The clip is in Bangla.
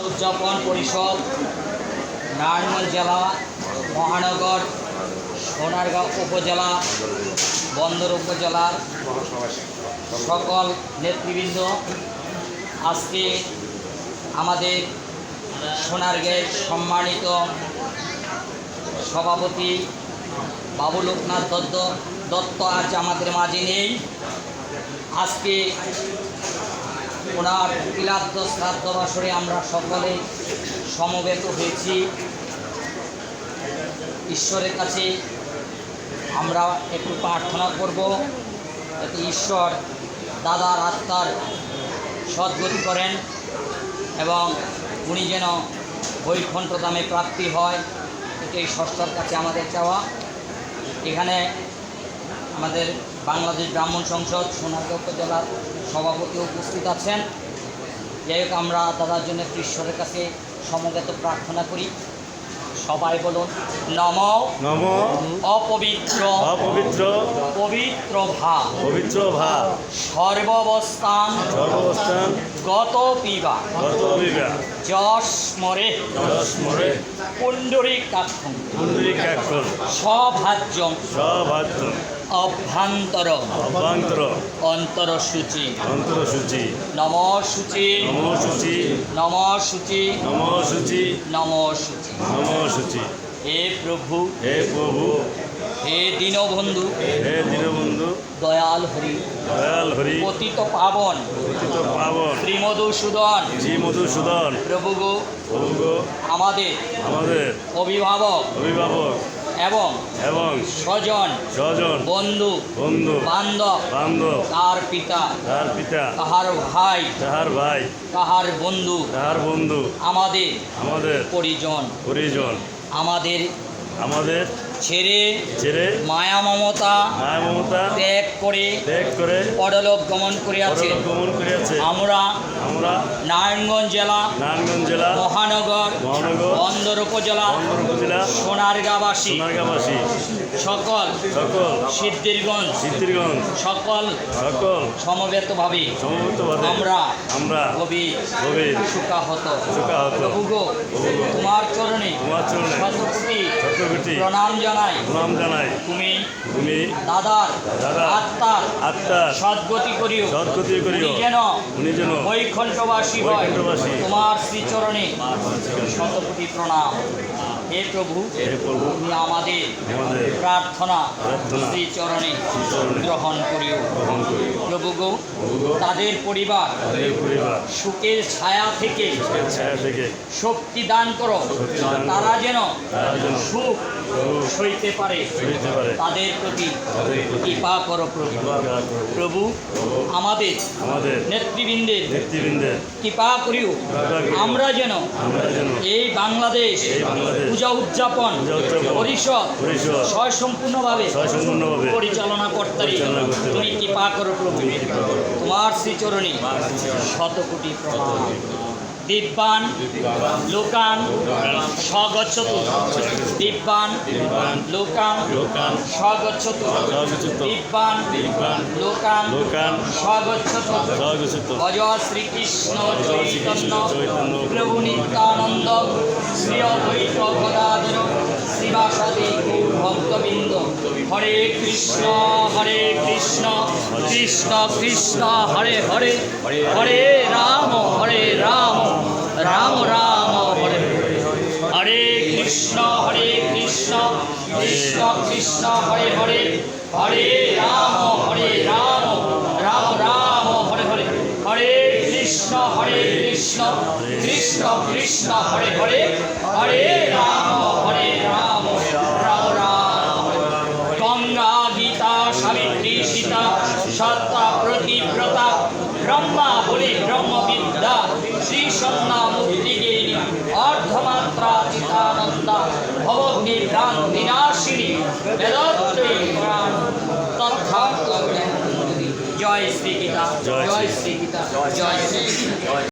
উদযাপন পরিষদ নারায়ণগঞ্জ জেলা মহানগর সোনারগাঁও উপজেলা বন্দর উপজেলার সকল নেতৃবৃন্দ, আজকে আমাদের সোনারগাঁয়ের সম্মানিত সভাপতি বাবু লোকনাথ দত্ত আজ আমাদের মাঝে নেই। আজকে ওনার তিলাদ্য শ্রাদ্ধ বাসরে আমরা সকলে সমবেত হয়েছি। ঈশ্বরের কাছে আমরা একটু প্রার্থনা করব যাতে ঈশ্বর দাদার আত্মার সদ্গতি করেন এবং উনি যেন বৈকুণ্ঠ ধামে প্রাপ্তি হয়, এটাই ষষ্ঠর কাছে আমাদের চাওয়া। এখানে আমাদের বাংলাদেশ ব্রাহ্মণ সংসদ সোনারগাঁও উপজেলার সভাপতি উপস্থিত আছেন। যাই হোক, আমরা দাদার জন্য ঈশ্বরের কাছে সমবেত প্রার্থনা করি। সবাই বলুন, নম নম অপবিত্র অপবিত্র পবিত্র ভা পবিত্র ভা সর্বাবস্থান সর্বাবস্থান গত পিবা গত বিবা যশ মরে স্মরে পুণ্ডরীকাক্ষং পুণ্ডরীকাক্ষর সভাজ্যং সভাদ্য অভ্যন্তর অভ্যন্তর অন্তরসূচি অন্তরসূচি নম সূচি নম সূচি নম সূচি নম সূচি নম সূচি। নম সূচি। হে প্রভু, হে প্রভু, হে দীনবন্ধু, হে দীনবন্ধু, দয়াল হরি, দয়াল হরি, পতিত পাবন পতিত পাবন শ্রীমধুসূদন শ্রী মধুসূদন প্রভু গো, প্রভু গো, আমাদের আমাদের অভিভাবক অভিভাবক এবং এবং স্বজন স্বজন বন্ধু বন্ধু বান্ধব, বান্ধব, তার পিতা, তার পিতা, তাহার ভাই, তাহার ভাই, তাহার বন্ধু, তাহার বন্ধু, আমাদের আমাদের পরিজন, পরিজন, আমাদের আমাদের ছেড়ে ছেড়ে মায়া মমতা মায়া মমতা ত্যাগ করে ত্যাগ করে পরলোক গমন করিয়াছে। পরলোক গমন করিয়াছে। আমরা আমরা নারায়ণগঞ্জ জেলা নারায়ণগঞ্জ জেলা মহানগর মহানগর বন্দর উপজেলা বন্দর উপজেলা সোনারগাঁবাসী সোনারগাঁবাসী সকল সকল সিদ্ধিরগঞ্জ সিদ্ধিরগঞ্জ সকল সকল সমবেতভাবে সমবেতভাবে আমরা গভীর সুখাহত সুখাহত প্রভু গো, তোমার চরণে তোমার চরণে শতকোটি শতকোটি প্রণাম জানাই। প্রণাম জানাই। তুমি তুমি দাদার আত্মার আত্মার সদ্গতি করিও, সদ্গতি করিও, উনি যেন বৈকুণ্ঠবাসী হয়। বৈকুণ্ঠবাসী তোমার শ্রীচরণে শতকোটি প্রণাম। হে প্রভু, হে প্রভু, তুমি আমাদের আমাদের প্রার্থনা প্রার্থনা শ্রীচরণে শ্রীচরণে গ্রহণ করিও। গ্রহণ করিও। প্রভু গো, তাদের পরিবার তাদের পরিবার সুখের ছায়া থেকে ছায়া থেকে শক্তি দান করো, শক্তি দান করো। তারা যেন যেন সুখ সইতে পারে, সইতে পারে। তাদের প্রতি তাদের প্রতি কৃপা করো প্রভু। কৃপা করো। প্রভু, আমাদের আমাদের নেতৃবৃন্দের নেতৃবৃন্দের কৃপা করিও, করিও। আমরা যেন আমরা যেন এই বাংলাদেশ বাংলাদেশ পূজা উদযাপন পরিষদ পরিষদ স্বয়ংসম্পূর্ণভাবে সম্পূর্ণভাবে পরিচালনা করতে পরিচালনা করতে তুমি পারি। কৃপা করো প্রভু। তোমার শ্রীচরণে শতকোটি প্রণাম। দিব্যান লোকান স্বগচ্ছতু, দিব্যান লোকান স্বগচ্ছতু, দিব্যান লোকান স্বগচ্ছতু। ভজ শ্রীকৃষ্ণ চৈতন্য প্রভু নিত্যানন্দ শ্রী অদ্বৈত গদাধর শ্রীবাসাদি ভক্তবৃন্দ। হরে কৃষ্ণ কৃষ্ণ কৃষ্ণ হরে হরে, হরে রাম রাম রাম হরে হরে। হরে কৃষ্ণ কৃষ্ণ কৃষ্ণ হরে হরে, হরে রাম রাম রাম হরে হরে। হরে কৃষ্ণ কৃষ্ণ কৃষ্ণ হরে হরে, হরে রাম রাম রাম। গঙ্গা গীতা সাবিত্রী সীতা সত্তা প্রতিব্রতা ব্রহ্মা বলি ব্রহ্মবিদ্যা শ্রী সন্না মুক্তিগিরি অর্ধমাত্রা চিতানন্দা ভবগ্নি ভ্রান্তি নাশিনী বেদত্রী পুরাণ তথার্থ। জয় শ্রী গীতা, জয় শ্রী গীতা, জয় শ্রী গীতা।